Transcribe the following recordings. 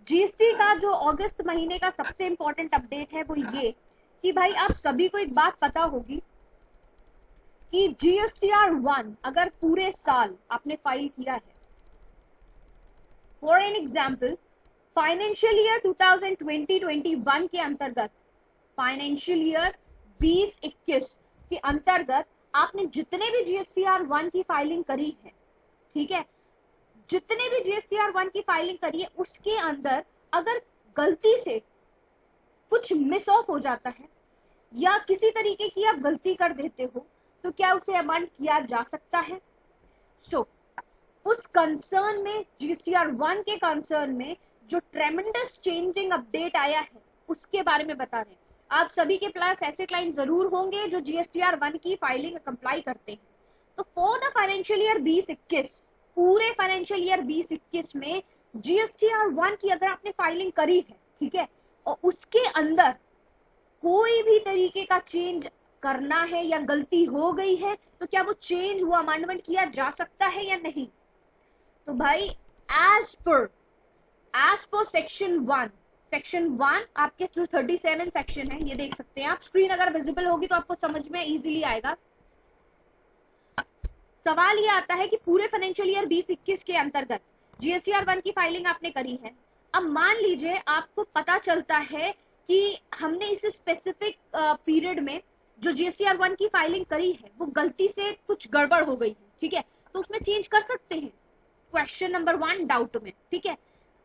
GST का जो अगस्त महीने का सबसे इंपॉर्टेंट अपडेट है वो ये कि भाई आप सभी को एक बात पता होगी कि GSTR 1 अगर पूरे साल आपने फाइल किया है, for an example financial year 2020-21 के अंतर्गत, फाइनेंशियल ईयर 2021 के अंतर्गत आपने जितने भी GSTR 1 की फाइलिंग करी है, ठीक है, जितने भी GSTR 1 की फाइलिंग करी है उसके अंदर अगर गलती से कुछ मिस ऑफ हो जाता है या किसी तरीके की आप गलती कर देते हो तो क्या उसे अमेंड किया जा सकता है? उस कंसर्न में, GSTR 1 के कंसर्न में जो ट्रेमेंडस चेंजिंग अपडेट आया है उसके बारे में बता रहे हैं। आप सभी के पास ऐसे क्लाइंट जरूर होंगे जो GSTR 1 की फाइलिंग कंप्लाई करते हैं। तो फॉर द फाइनेंशियल ईयर 2021, पूरे फाइनेंशियल ईयर 2021 में GSTR 1 की अगर आपने फाइलिंग करी है, ठीक है, और उसके अंदर कोई भी तरीके का चेंज करना है या गलती हो गई है तो क्या वो चेंज, वो अमेंडमेंट किया जा सकता है या नहीं? तो भाई एज पर सेक्शन 1 आपके जो 37 सेक्शन है, ये देख सकते हैं आप, स्क्रीन अगर विजिबल होगी तो आपको समझ में इजीली आएगा। सवाल ये आता है कि पूरे फाइनेंशियल ईयर 2021 के अंतर्गत GSTR 1 की फाइलिंग आपने करी है। अब मान लीजिए आपको पता चलता है कि हमने इस स्पेसिफिक पीरियड में जो GSTR 1 की फाइलिंग करी है वो गलती से कुछ गड़बड़ हो गई है, ठीक है, तो उसमें चेंज कर सकते हैं, क्वेश्चन नंबर 1 डाउट में, ठीक है।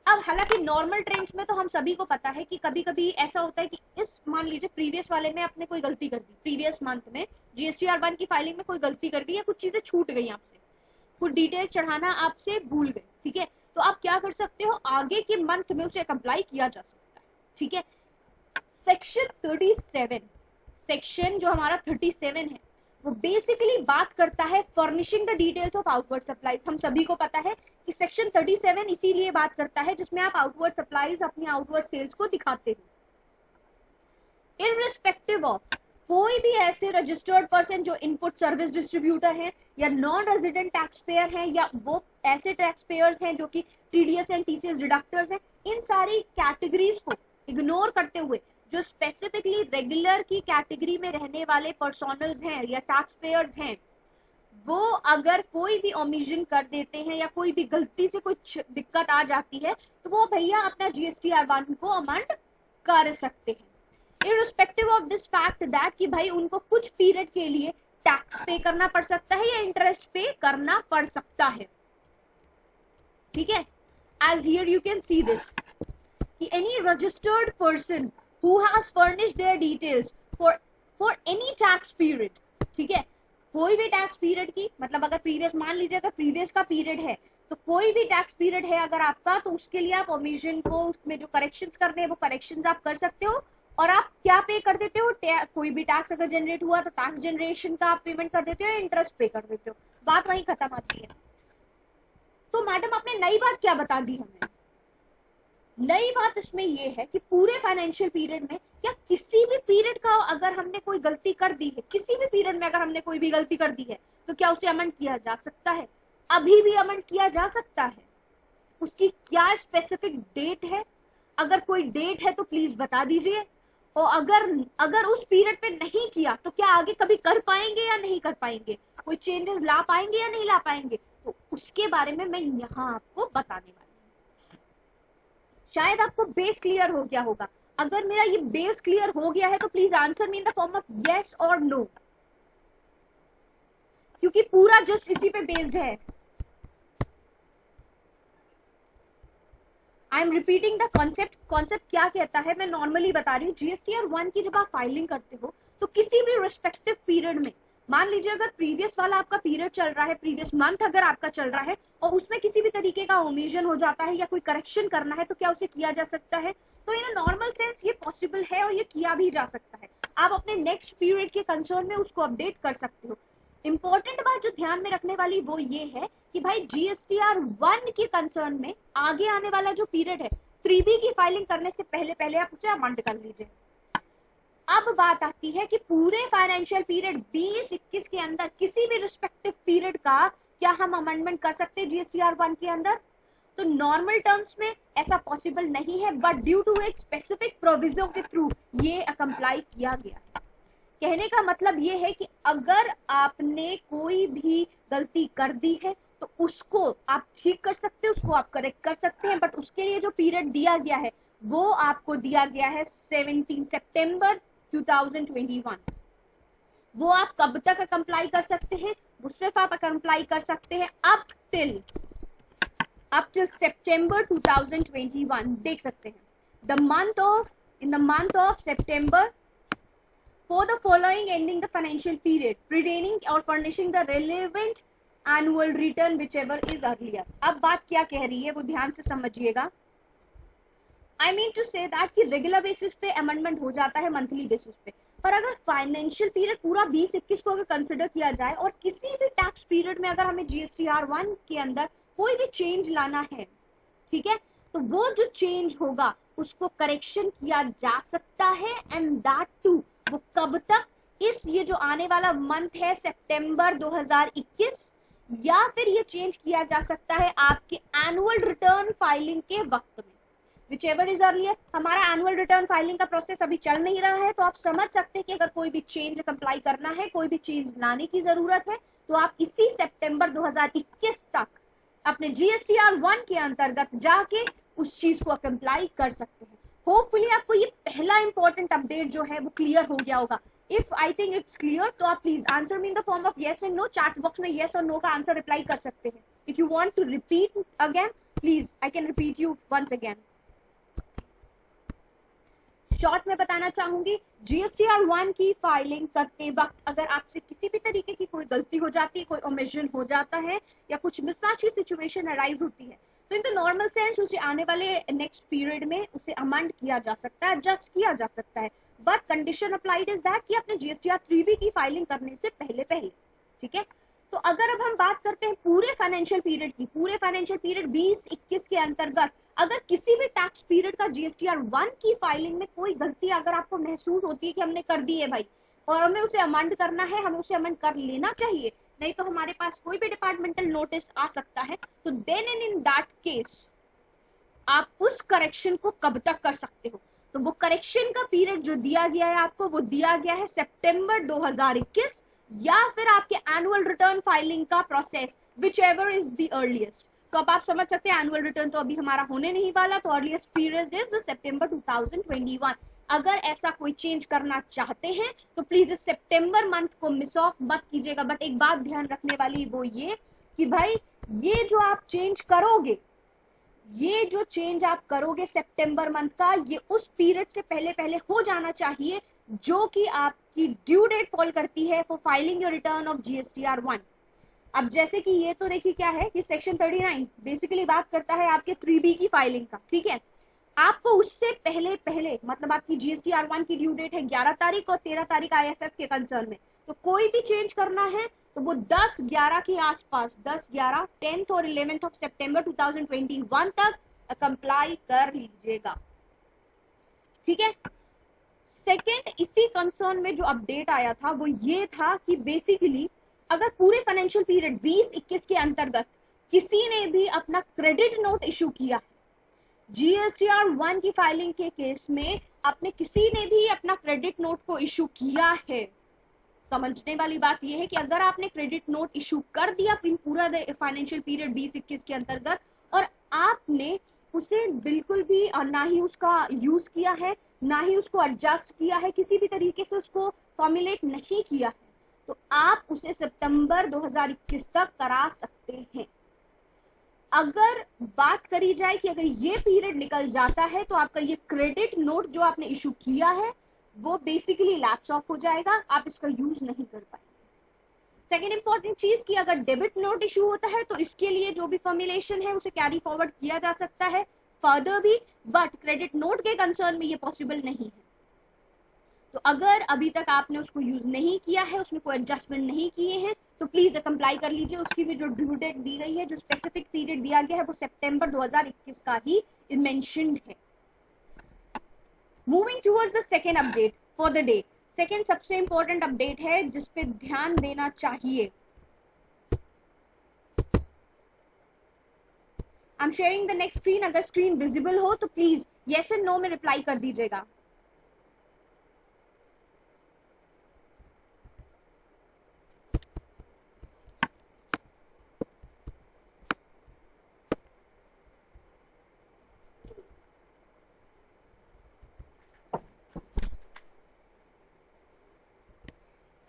अब हालांकि नॉर्मल ट्रेंड्स में तो हम सभी को पता है कि कभी कभी ऐसा होता है कि इस, मान लीजिए प्रीवियस वाले में आपने कोई गलती कर दी, प्रीवियस मंथ में GSTR 1 की फाइलिंग में कोई गलती कर दी या कुछ चीजें छूट गई आपसे, कुछ डिटेल्स चढ़ाना आपसे भूल गए, ठीक है, तो आप क्या कर सकते हो, आगे के मंथ में उसे अप्लाई किया जा सकता है, ठीक है। सेक्शन 37, सेक्शन जो हमारा 37 है वो बेसिकली बात करता है furnishing the details of outward supplies. हम सभी को पता है कि सेक्शन 37 इसीलिए बात करता है जिसमें आप आउटवर्ड सप्लाईज, अपनी आउटवर्ड सेल्स को दिखाते हो। इररिस्पेक्टिव ऑफ कोई भी ऐसे रजिस्टर्ड पर्सन जो इनपुट सर्विस डिस्ट्रीब्यूटर है या नॉन रेजिडेंट टैक्स पेयर है या वो ऐसे टैक्स पेयर्स हैं जो कि TDS एंड TCS डिडक्टर्स हैं, इन सारी कैटेगरीज को इग्नोर करते हुए जो स्पेसिफिकली रेगुलर की कैटेगरी में रहने वाले पर्सोनल्स हैं या टैक्स पेयर्स हैं, वो अगर कोई भी ओमिशन कर देते हैं या कोई भी गलती से कुछ दिक्कत आ जाती है तो वो भैया अपना GSTR 1 को अमेंड कर सकते हैं, irrespective of this fact that कि भाई उनको कुछ पीरियड के लिए टैक्स पे करना पड़ सकता है या इंटरेस्ट पे करना पड़ सकता है, ठीक है। As here you can see this कि any registered person who has furnished their details for any tax period, ठीक है, कोई भी टैक्स पीरियड की, मतलब अगर प्रीवियस, मान लीजिए अगर प्रीवियस का पीरियड है तो कोई भी टैक्स पीरियड है अगर आपका, तो उसके लिए आप ओमिशन को, उसमें जो करेक्शंस करने हैं वो करेक्शंस आप कर सकते हो और आप क्या पे कर देते हो, कोई भी टैक्स अगर जनरेट हुआ तो टैक्स जनरेशन का आप पेमेंट कर देते हो या इंटरेस्ट पे कर देते हो, बात वहीं खत्म आती है। तो मैडम आपने नई बात क्या बता दी हमें? नई बात इसमें ये है कि पूरे फाइनेंशियल पीरियड में या किसी भी पीरियड का अगर हमने कोई गलती कर दी है, किसी भी पीरियड में अगर हमने कोई भी गलती कर दी है तो क्या उसे अमेंड किया जा सकता है? अभी भी अमेंड किया जा सकता है। उसकी क्या स्पेसिफिक डेट है? अगर कोई डेट है तो प्लीज बता दीजिए, और अगर उस पीरियड पे नहीं किया तो क्या आगे कभी कर पाएंगे या नहीं कर पाएंगे, कोई चेंजेस ला पाएंगे या नहीं ला पाएंगे, तो उसके बारे में मैं यहाँ आपको बताने वाली हूँ। शायद आपको बेस क्लियर हो गया होगा। अगर मेरा ये बेस क्लियर हो गया है तो please answer me in the form of yes और नो, क्योंकि पूरा जस्ट इसी पे बेस्ड है। I am repeating the concept. Concept क्या कहता है मैं नॉर्मली बता रही हूँ। GSTR 1 की जब आप फाइलिंग करते हो तो किसी भी रिस्पेक्टिव पीरियड में, मान लीजिए अगर प्रीवियस वाला आपका पीरियड चल रहा है, प्रीवियस मंथ अगर आपका चल रहा है और उसमें किसी भी तरीके का ओमिशन हो जाता है या कोई करेक्शन करना है तो क्या उसे किया जा सकता है? तो इन नॉर्मल सेंस ये पॉसिबल है और ये किया भी जा सकता है। आप अपने नेक्स्ट पीरियड के कंसर्न में उसको अपडेट कर सकते हो। इंपॉर्टेंट बात जो ध्यान में रखने वाली वो ये है कि भाई GSTR 1 के कंसर्न में आगे आने वाला जो पीरियड है, 3B की फाइलिंग करने से पहले पहले आप उसे अमेंड कर लीजिए। अब बात आती है कि पूरे फाइनेंशियल पीरियड 2021 के अंदर किसी भी रिस्पेक्टिव पीरियड का क्या हम अमेंडमेंट कर सकते हैं GSTR 1 के अंदर? तो नॉर्मल टर्म्स में ऐसा पॉसिबल नहीं है, बट ड्यू टू एक स्पेसिफिक प्रोविजन के थ्रू ये अप्लाई किया गया है। कहने का मतलब ये है कि अगर आपने कोई भी गलती कर दी है तो उसको आप ठीक कर सकते हैं, उसको आप करेक्ट कर सकते हैं, बट उसके लिए जो पीरियड दिया गया है वो आपको दिया गया है 17 सितंबर 2021। वो आप कब तक अप्लाई कर सकते हैं? वो सिर्फ आप अप्लाई कर सकते हैं अप टिल सितंबर 2021। देख सकते हैं in the month of September for the following ending the financial period pertaining or furnishing the relevant annual return whichever is earlier। अब बात क्या कह रही है वो ध्यान से समझिएगा। I mean to say that कि रेगुलर बेसिस पे अमेंडमेंट हो जाता है मंथली बेसिस पे, पर अगर फाइनेंशियल पीरियड पूरा 2021 को अगर कंसिडर किया जाए और किसी भी टैक्स पीरियड में अगर हमें GSTR1 के अंदर कोई भी चेंज लाना है, ठीक है, तो वो जो चेंज होगा उसको करेक्शन किया जा सकता है, एंड दैट टू वो कब तक? इस ये जो आने वाला मंथ है सितंबर 2021, या फिर ये चेंज किया जा सकता है आपके एनुअल रिटर्न फाइलिंग के वक्त में, whichever is earlier। हमारा एनुअल रिटर्न फाइलिंग का प्रोसेस अभी चल नहीं रहा है, तो आप समझ सकते हैं कि अगर कोई भी चेंज अप्लाई करना है, कोई भी चेंज लाने की जरूरत है, तो आप इसी सितंबर 2021 तक अपने GSTR1 के अंतर्गत जाके उस चीज को अप्लाई कर सकते हैं। होपफुली आपको ये पहला इंपॉर्टेंट अपडेट जो है वो क्लियर हो गया होगा। If I think it's clear तो आप please answer me in the form of yes and no. Chat box में येस और नो का आंसर रिप्लाई कर सकते हैं। If you want to repeat again please I can repeat you once again. Short में बताना चाहूंगी, GSTR1 की फाइलिंग करते वक्त अगर आपसे किसी भी तरीके की कोई गलती हो जाती है, कोई ओमिशन हो जाता है या कुछ मिसमैच की सिचुएशन अराइज होती है, तो इन द नॉर्मल सेंस उसे आने वाले नेक्स्ट पीरियड में उसे अमेंड किया जा सकता है, एडजस्ट किया जा सकता है, but condition applied is that कि आपने GSTR3B की फाइलिंग करने से पहले, ठीक है। तो अगर अब हम बात करते हैं पूरे फाइनेंशियल पीरियड की, पूरे फाइनेंशियल पीरियड 2021 के अंतर्गत अगर किसी भी टैक्स पीरियड का GSTR1 की फाइलिंग में कोई गलती अगर आपको महसूस होती है कि हमने कर दी है भाई और हमें उसे अमेंड करना है, हमें उसे अमेंड कर लेना चाहिए, नहीं तो हमारे पास कोई भी डिपार्टमेंटल नोटिस आ सकता है, तो देन इन दैट केस आप उस करेक्शन को कब तक कर सकते हो? तो वो करेक्शन का पीरियड जो दिया गया है आपको, वो दिया गया है सितंबर 2021, या फिर आपके एनुअल रिटर्न फाइलिंग का process which ever is the earliest. तो अब आप समझ सकते हैं एनुअल रिटर्न तो अभी हमारा होने नहीं वाला, तो earliest period is the September 2021। अगर ऐसा कोई चेंज करना चाहते हैं तो प्लीज इस सितंबर मंथ को मिस ऑफ मत कीजिएगा। बट एक बात ध्यान रखने वाली वो ये कि भाई ये जो आप चेंज करोगे, ये जो चेंज आप करोगे सितंबर मंथ का, ये उस पीरियड से पहले हो जाना चाहिए जो कि आपकी ड्यू डेट फॉल करती है for filing your return of GSTR1। अब जैसे कि ये तो देखिए क्या है कि सेक्शन 39 बेसिकली बात करता है आपके 3B की फाइलिंग का, ठीक है। आपको उससे पहले मतलब आपकी GSTR1 की ड्यू डेट है 11 तारीख और 13 तारीख IFF के कंसर्न में, तो कोई भी चेंज करना है तो वो 10-11 के आसपास, 10-11, 10th और 11th ऑफ सितंबर 2021 तक कंप्लाई कर लीजिएगा, ठीक है। सेकेंड, इसी कंसर्न में जो अपडेट आया था वो ये था कि बेसिकली अगर पूरे फाइनेंशियल पीरियड 2021 के अंतर्गत किसी ने भी अपना क्रेडिट नोट इशू किया, GSTR1 की फाइलिंग के केस में आपने किसी ने भी अपना क्रेडिट नोट को इशू किया है, समझने वाली बात यह है कि अगर आपने क्रेडिट नोट इशू कर दिया इन पूरा फाइनेंशियल पीरियड 2021 के अंतर्गत और आपने उसे बिल्कुल भी ना ही उसका यूज किया है, ना ही उसको एडजस्ट किया है, किसी भी तरीके से उसको फॉर्मुलेट नहीं किया है, तो आप उसे सितंबर 2021 तक करा सकते हैं। अगर बात करी जाए कि अगर ये पीरियड निकल जाता है तो आपका ये क्रेडिट नोट जो आपने इशू किया है वो बेसिकली लैप्स ऑफ हो जाएगा, आप इसका यूज नहीं कर पाएंगे। सेकेंड इंपॉर्टेंट चीज कि अगर डेबिट नोट इशू होता है तो इसके लिए जो भी फॉर्मुलेशन है उसे कैरी फॉरवर्ड किया जा सकता है फर्दर भी, बट क्रेडिट नोट के कंसर्न में ये पॉसिबल नहीं है। तो अगर अभी तक आपने उसको यूज नहीं किया है, उसमें कोई एडजस्टमेंट नहीं किए हैं, तो प्लीज कंप्लाई कर लीजिए। उसकी भी जो ड्यू डेट दी गई है, जो स्पेसिफिक पीरियड दिया गया है वो सितंबर 2021 का ही मेंशन्ड है। Moving towards the second update for the day, second सबसे इंपॉर्टेंट अपडेट है जिसपे ध्यान देना चाहिए। I am sharing the next screen, अगर स्क्रीन विजिबल हो तो प्लीज येस एंड नो में रिप्लाई कर दीजिएगा।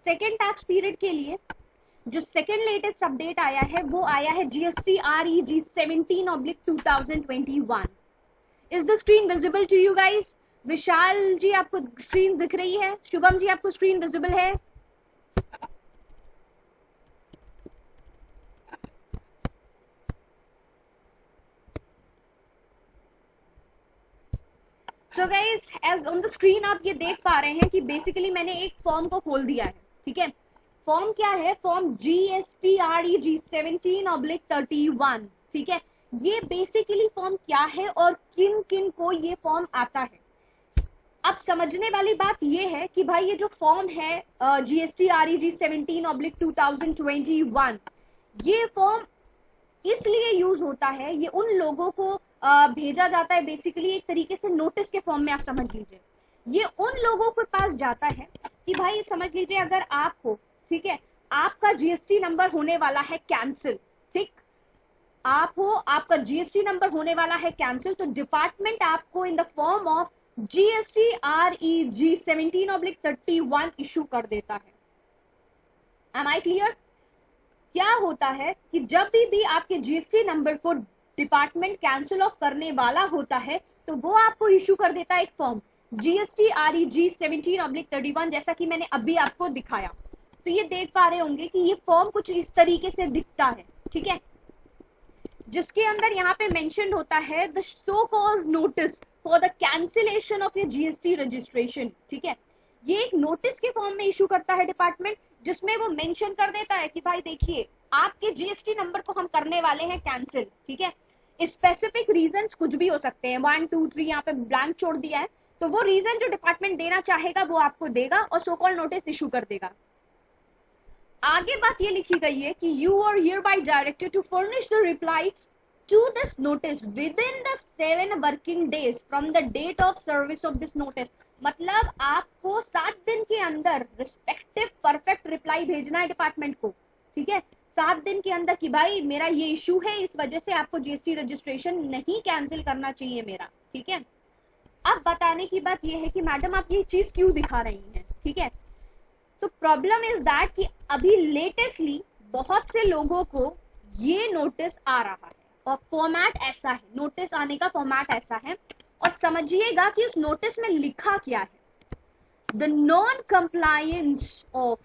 सेकेंड टैक्स पीरियड के लिए जो सेकेंड लेटेस्ट अपडेट आया है वो आया है GST REG 17/2021। Is the screen visible to you guys? Vishal ji आपको स्क्रीन दिख रही है? शुभम जी आपको स्क्रीन विजिबल है? So guys as on the screen आप ये देख पा रहे हैं कि बेसिकली मैंने एक फॉर्म को खोल दिया है, ठीक है। फॉर्म क्या है? फॉर्म GST REG 17/31, ठीक है। ये बेसिकली फॉर्म क्या है और किन किन को ये फॉर्म आता है। अब समझने वाली बात ये है कि भाई ये जो फॉर्म है GST REG 17/2021, ये फॉर्म इसलिए यूज होता है, ये उन लोगों को भेजा जाता है बेसिकली एक तरीके से नोटिस के फॉर्म में, आप समझ लीजिए। ये उन लोगों के पास जाता है कि भाई समझ लीजिए अगर आप हो, ठीक है, आपका GST नंबर होने वाला है कैंसिल, ठीक, आप हो, आपका GST नंबर होने वाला है कैंसिल, तो डिपार्टमेंट आपको in the form of GST REG 17/31 issue कर देता है। Am I clear? क्या होता है कि जब भी आपके GST नंबर को डिपार्टमेंट कैंसिल ऑफ करने वाला होता है तो वो आपको इशू कर देता है एक फॉर्म GST REG 17/31, जैसा कि मैंने अभी आपको दिखाया। तो ये देख पा रहे होंगे कि ये फॉर्म कुछ इस तरीके से दिखता है, ठीक है, जिसके अंदर यहाँ पे मेंशन होता है the so called notice for the cancellation of your GST registration, ठीक है। ये एक नोटिस के फॉर्म में इशू करता है डिपार्टमेंट, जिसमें वो मेंशन कर देता है कि भाई देखिए आपके GST नंबर को हम करने वाले हैं कैंसिल, ठीक है। स्पेसिफिक रीजंस कुछ भी हो सकते हैं, 1 2 3 यहाँ पे ब्लैंक छोड़ दिया है, तो वो रीजन जो डिपार्टमेंट देना चाहेगा वो आपको देगा और सो कॉल्ड नोटिस इशू कर देगा। आगे बात ये लिखी गई है कि you are hereby directed to furnish the reply to this notice within the 7 working days from the date of service of this notice। मतलब आपको 7 दिन के अंदर रिस्पेक्टिव परफेक्ट रिप्लाई भेजना है डिपार्टमेंट को, ठीक है, 7 दिन के अंदर कि भाई मेरा ये इशू है, इस वजह से आपको GST रजिस्ट्रेशन नहीं कैंसिल करना चाहिए मेरा, ठीक है। अब बताने की बात ये है कि मैडम आप ये चीज क्यों दिखा रही हैं, ठीक है। तो प्रॉब्लम इज दैट कि अभी लेटेस्टली बहुत से लोगों को ये नोटिस आ रहा है और फॉर्मेट ऐसा है, नोटिस आने का फॉर्मेट ऐसा है, और समझिएगा कि उस नोटिस में लिखा क्या है। The non compliance of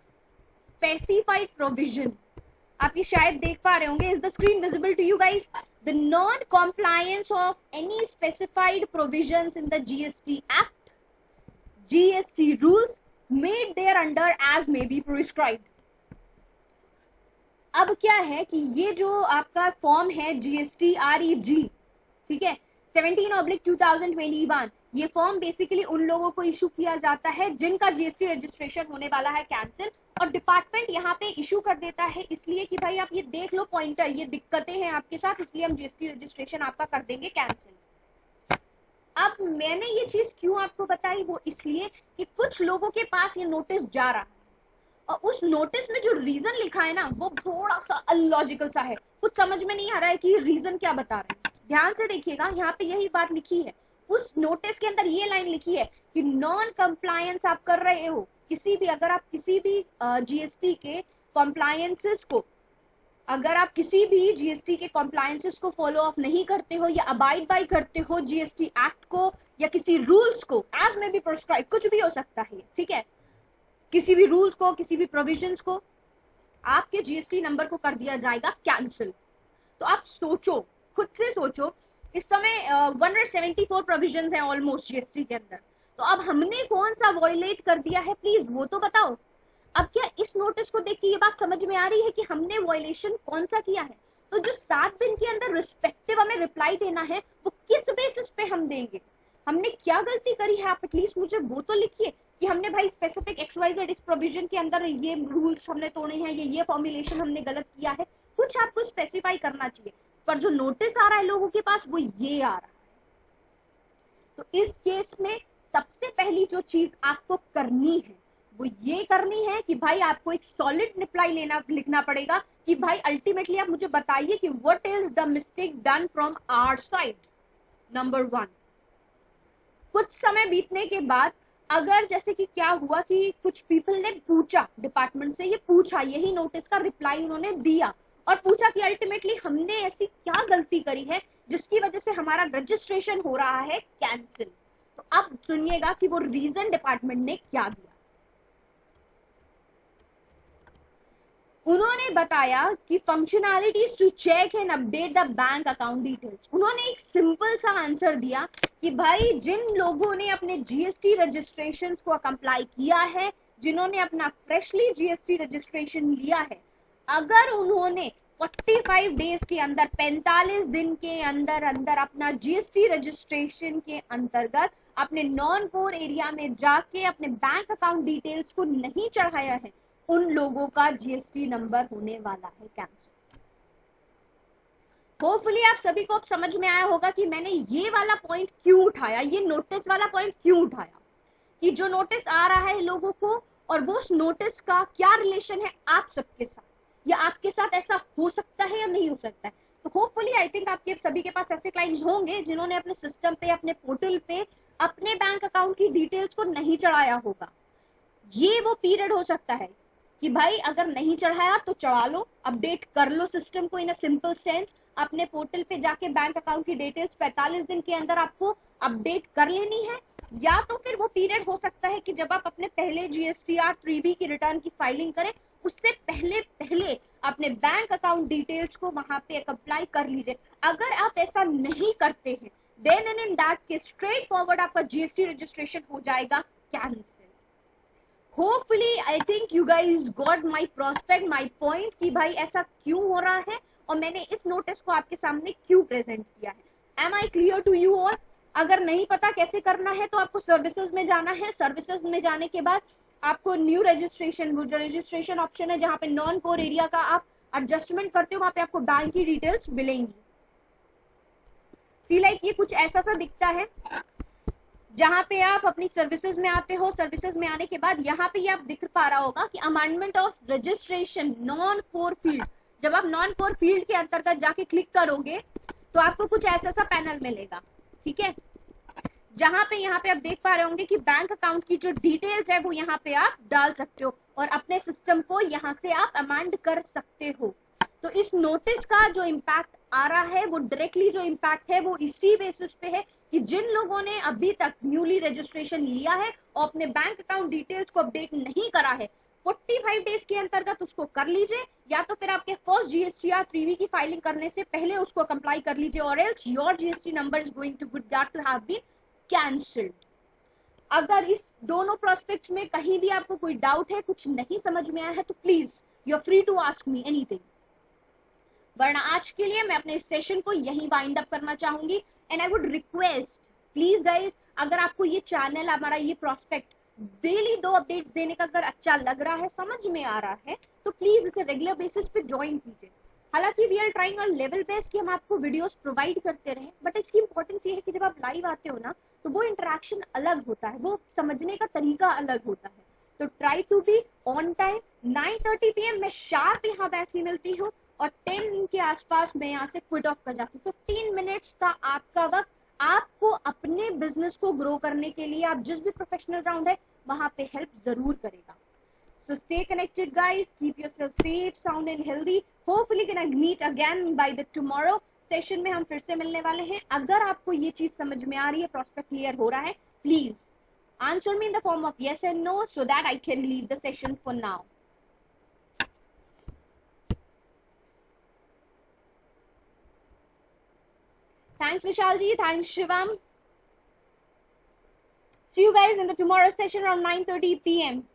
specified provision, आप ये शायद देख पा रहे होंगे, is the screen visible to you guys? The non compliance of any specified provisions in the GST act, GST rules made thereunder as may be prescribed. अब क्या है कि ये जो आपका फॉर्म है GST REG, ठीक है, 17/2021, ये फॉर्म बेसिकली उन लोगों को इशू किया जाता है जिनका GST रजिस्ट्रेशन होने वाला है कैंसिल, और डिपार्टमेंट यहाँ पे इशू कर देता है इसलिए कि भाई आप ये देख लो पॉइंटर, ये दिक्कतें हैं आपके साथ, इसलिए हम GST रजिस्ट्रेशन आपका कर देंगे कैंसिल। अब मैंने ये चीज क्यों आपको बताई, वो इसलिए कि कुछ लोगों के पास ये नोटिस जा रहा है और उस नोटिस में जो रीजन लिखा है ना वो थोड़ा सा अनलॉजिकल सा है, कुछ समझ में नहीं आ रहा है कि रीजन क्या बता रहे हैं। ध्यान से देखिएगा, यहाँ पे यही बात लिखी है, उस नोटिस के अंदर ये लाइन लिखी है कि नॉन कंप्लायंस आप कर रहे हो किसी भी, अगर आप किसी भी GST के कॉम्प्लायंसेस को, अगर आप किसी भी GST के कॉम्प्लायंसेस को फॉलो अप नहीं करते हो या अबाइड बाई करते हो GST एक्ट को या किसी रूल्स को, एज में भी प्रिस्क्राइब, कुछ भी हो सकता है, ठीक है, किसी भी रूल्स को, किसी भी प्रोविजंस को, आपके GST नंबर को कर दिया जाएगा कैंसिल। तो आप सोचो, खुद से सोचो, इस समय 174 प्रोविजंस हैं ऑलमोस्ट GST के अंदर, तो अब हमने कौन सा वॉयलेट कर दिया है, प्लीज वो तो बताओ। अब क्या इस नोटिस को देख के ये बात समझ में आ रही है कि हमने वॉयलेशन कौन सा किया है? तो जो 7 दिन के अंदर रिस्पेक्टिव हमें रिप्लाई देना है वो किस बेसिस पे हम देंगे, हमने क्या गलती करी है, आप एटलीस्ट मुझे वो तो लिखिए कि हमने भाई स्पेसिफिक XYZ इस प्रोविजन के अंदर ये रूल्स हमने तोड़े हैं, ये फॉर्मुलेशन हमने गलत किया है, कुछ आपको स्पेसिफाई करना चाहिए। पर जो नोटिस आ रहा है लोगों के पास वो ये आ रहा है। तो इस केस में सबसे पहली जो चीज आपको करनी है वो ये करनी है कि भाई आपको एक सॉलिड रिप्लाई लिखना पड़ेगा कि भाई अल्टीमेटली आप मुझे बताइए कि what is the mistake done from our side. Number 1। कुछ समय बीतने के बाद अगर जैसे कि क्या हुआ कि कुछ पीपल ने पूछा डिपार्टमेंट से, ये पूछा, यही नोटिस का रिप्लाई उन्होंने दिया और पूछा कि अल्टीमेटली हमने ऐसी क्या गलती करी है जिसकी वजह से हमारा रजिस्ट्रेशन हो रहा है कैंसिल। तो अब सुनिएगा कि वो रीजन डिपार्टमेंट ने क्या दिया। उन्होंने बताया कि functionalities to check and update the bank account details. उन्होंने एक सिंपल सा आंसर दिया कि भाई जिन लोगों ने अपने जीएसटी रजिस्ट्रेशन को कंप्लाई किया है, जिन्होंने अपना फ्रेशली जीएसटी रजिस्ट्रेशन लिया है, अगर उन्होंने 45 डेज के अंदर 45 दिन के अंदर अंदर अपना जीएसटी रजिस्ट्रेशन के अंतर्गत अपने नॉन कोर एरिया में जाके अपने बैंक अकाउंट डिटेल्स को नहीं चढ़ाया है, उन लोगों का जीएसटी नंबर होने वाला है कैंसिल। होपफुली आप सभी को समझ में आया होगा कि मैंने ये वाला पॉइंट क्यों उठाया, ये नोटिस वाला पॉइंट क्यों उठाया, कि जो नोटिस आ रहा है लोगों को और वो उस नोटिस का क्या रिलेशन है आप सबके साथ, या आपके साथ ऐसा हो सकता है या नहीं हो सकता है। तो होपफुली आई थिंक आपके सभी के पास ऐसे क्लाइंट्स होंगे जिन्होंने अपने सिस्टम पे, अपने पोर्टल पे अपने बैंक अकाउंट की डिटेल्स को नहीं चढ़ाया होगा। ये वो पीरियड हो सकता है कि भाई अगर नहीं चढ़ाया तो चढ़ा लो, अपडेट कर लो सिस्टम को इन अ सिंपल सेंस। अपने पोर्टल पे जाके बैंक अकाउंट की डिटेल्स 45 दिन के अंदर आपको अपडेट कर लेनी है। या तो फिर वो पीरियड हो सकता है कि जब आप अपने पहले जीएसटीआर 3B की रिटर्न की फाइलिंग करें उससे पहले पहले अपने बैंक अकाउंट डिटेल्स को वहां पे अप्लाई कर लीजिए। अगर आप ऐसा नहीं करते हैं then and in that case straightforward आपका जीएसटी रजिस्ट्रेशन हो जाएगा कैंसिल। Hopefully, I think you guys got my prospect, my point कि भाई ऐसा क्यों हो रहा है और मैंने इस नोटिस को आपके सामने क्यों प्रेजेंट किया है। Am I clear to you all? अगर नहीं पता कैसे करना है तो आपको सर्विसेज में जाना है। सर्विसेज में जाने के बाद आपको न्यू रजिस्ट्रेशन, वो जो रजिस्ट्रेशन ऑप्शन है जहाँ पे नॉन कोर एरिया का आप एडजस्टमेंट करते हो वहां पे आपको बैंक की डिटेल्स मिलेंगी। सी लाइक ये कुछ ऐसा सा दिखता है जहां पे आप अपनी सर्विसेज में आते हो। सर्विसेज में आने के बाद यहाँ पे ये आप दिख पा रहा होगा कि amendment of registration non core field. जब आप नॉन कोर फील्ड के अंतर्गत जाके क्लिक करोगे तो आपको कुछ ऐसा सा पैनल मिलेगा, ठीक है, जहां पे यहाँ पे आप देख पा रहे होंगे कि बैंक अकाउंट की जो डिटेल्स है वो यहाँ पे आप डाल सकते हो और अपने सिस्टम को यहाँ से आप अमेंड कर सकते हो। तो इस नोटिस का जो इम्पैक्ट आ रहा है वो डायरेक्टली जो इम्पैक्ट है वो इसी बेसिस पे है कि जिन लोगों ने अभी तक न्यूली रजिस्ट्रेशन लिया है और अपने बैंक अकाउंट डिटेल्स को अपडेट नहीं करा है 45 डेज के अंतर्गत उसको कर लीजिए, या तो फिर आपके फर्स्ट जीएसटीआर 3B की फाइलिंग करने से पहले उसको कंप्लाई कर लीजिए और else your GST number is going to that to have been cancelled. अगर इस दोनों प्रोस्पेक्ट्स में कहीं भी आपको कोई डाउट है, कुछ नहीं समझ में आया है तो please you are free to ask me anything, वरना आज के लिए मैं अपने इस सेशन को यहीं वाइंड अप करना चाहूंगी। And I would request please guys, अगर आपको ये चैनल, हमारा ये प्रोस्पेक्ट डेली 2 अपडेट्स देने का अगर अच्छा लग रहा है, समझ में आ रहा है, तो प्लीज इसे रेगुलर बेसिस पे ज्वाइन कीजिए। हालांकि we are trying on level based कि हम आपको वीडियोस प्रोवाइड करते रहें, बट इसकी इंपॉर्टेंस ये है कि जब आप लाइव आते हो ना तो वो इंटरेक्शन अलग होता है, वो समझने का तरीका अलग होता है। तो try to be on time. 9:30 PM मैं शार्प यहाँ बैठी मिलती हूँ और 10 के आसपास मैं यहाँ से क्विट ऑफ कर जाती हूँ। 15 मिनट्स का आपका वक्त आपको अपने बिजनेस को ग्रो करने के लिए, आप जिस भी प्रोफेशनल राउंड है वहां पे हेल्प जरूर करेगा। So stay connected guys, keep yourself safe, sound and healthy. Hopefully can I meet again by the tomorrow session में हम फिर से मिलने वाले हैं। अगर आपको ये चीज समझ में आ रही है, प्रोस्पेक्ट क्लियर हो रहा है, please answer me in the form of yes and no so that I can leave the session for now. Thanks Vishal ji, thanks Shivam. See you guys in the tomorrow session around 9:30 PM.